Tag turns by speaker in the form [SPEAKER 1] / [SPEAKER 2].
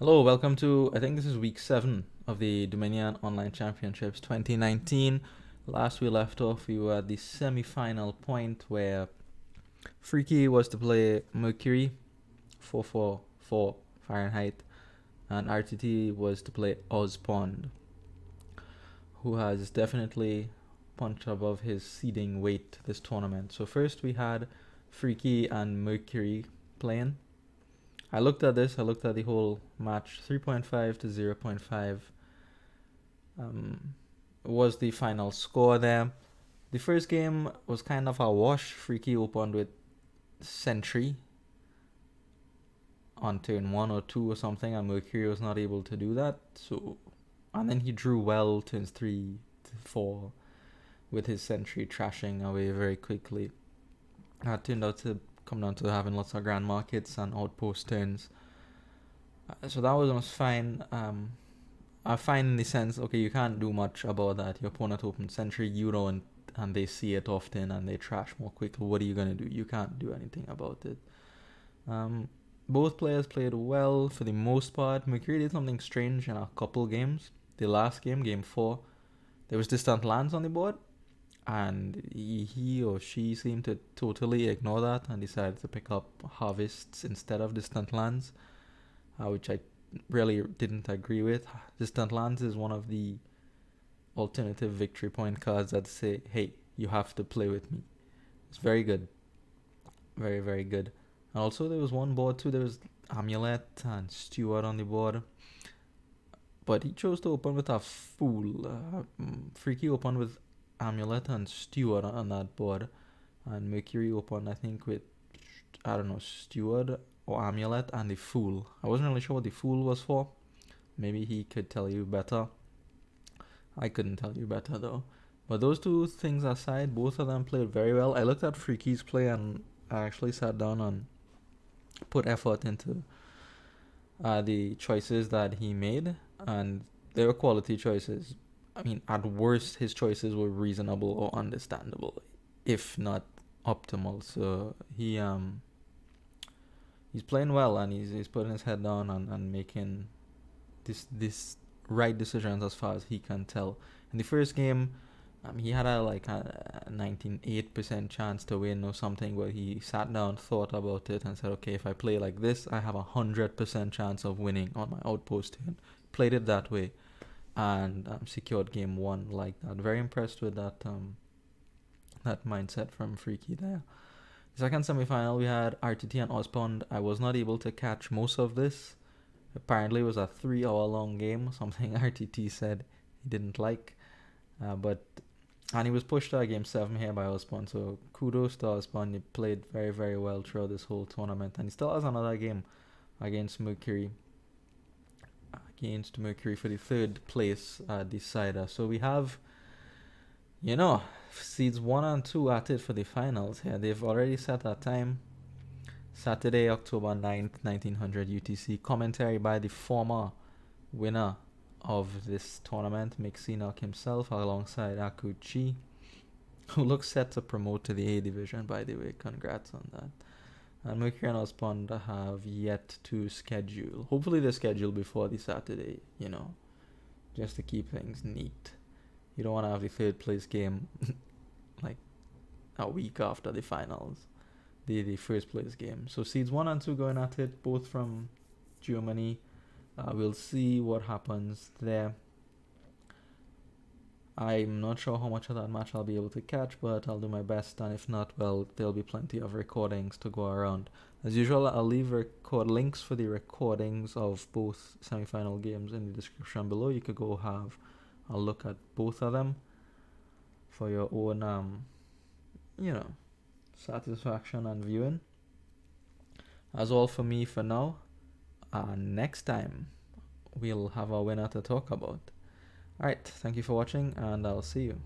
[SPEAKER 1] Hello, welcome to, I think this is week 7 of the Dominion Online Championships 2019. Last we left off, we were at the semi-final point where Freaky was to play Mercury 444 Fahrenheit, and RTT was to play Ozpond, who has definitely punched above his seeding weight this tournament. So first we had Freaky and Mercury playing. I looked at the whole match. 3.5 to 0.5 was the final score there. The first game was kind of a wash. Freaky opened with Sentry on turn 1 or 2 or something, and Mercury was not able to do that. And then he drew well turns 3 to 4 with his Sentry trashing away very quickly. That turned out to come down to having lots of grand markets and outpost turns. So that was fine. I find in the sense, okay, you can't do much about that. Your opponent opens Sentry, you don't, and they see it often and they trash more quickly. What are you going to do? You can't do anything about it. Both players played well for the most part. Mercury did something strange in a couple games. The last game, game 4, there was distant lands on the board, and he or she seemed to totally ignore that and decided to pick up harvests instead of distant lands, which I really didn't agree with. Distant lands is one of the alternative victory point cards that say, hey, you have to play with me. It's very good. Very, very good. And also there was one board too, there was Amulet and Steward on the board. But he chose to open with a Fool. Freaky opened with Amulet and Steward on that board. And Mercury opened, I think, with, I don't know, Steward or Amulet and the Fool. I wasn't really sure what the Fool was for. Maybe he could tell you better. I couldn't tell you better though. But those two things aside, both of them played very well. I looked at Freaky's play and I actually sat down and put effort into the choices that he made, and they were quality choices. I mean, at worst, his choices were reasonable or understandable, if not optimal. So he's playing well, and he's putting his head down and making this right decisions as far as he can tell. In the first game, he had a 98% chance to win or something, but he sat down, thought about it, and said, okay, if I play like this, I have 100% chance of winning on my outpost turn. Played it that way, and secured game 1 like that. Very impressed with that that mindset from Freaky there. The second semi-final, we had RTT and Ozpond. I was not able to catch most of this. Apparently it was a 3-hour long game, something RTT said he didn't like. And he was pushed to game 7 here by Ozpond, so kudos to Ozpond. He played very, very well throughout this whole tournament, and he still has another game against Mercury. Against Mercury for the 3rd place decider. So we have, seeds 1 and 2 at it for the finals here. They've already set a time. Saturday, October 9th, 1900 UTC. Commentary by the former winner of this tournament, Mixinock himself, alongside Akuchi, who looks set to promote to the A division, by the way. Congrats on that. And Mercury and Ozpond have yet to schedule. Hopefully they schedule before the Saturday, just to keep things neat. You don't want to have the 3rd place game like a week after the finals, the 1st place game. So seeds 1 and 2 going at it, both from Germany. We'll see what happens there. I'm not sure how much of that match I'll be able to catch, but I'll do my best, and if not, well, there'll be plenty of recordings to go around. As usual, I'll leave record links for the recordings of both semi-final games in the description below. You could go have a look at both of them for your own, satisfaction and viewing. That's all for me for now. Next time, we'll have a winner to talk about. Alright, thank you for watching, and I'll see you.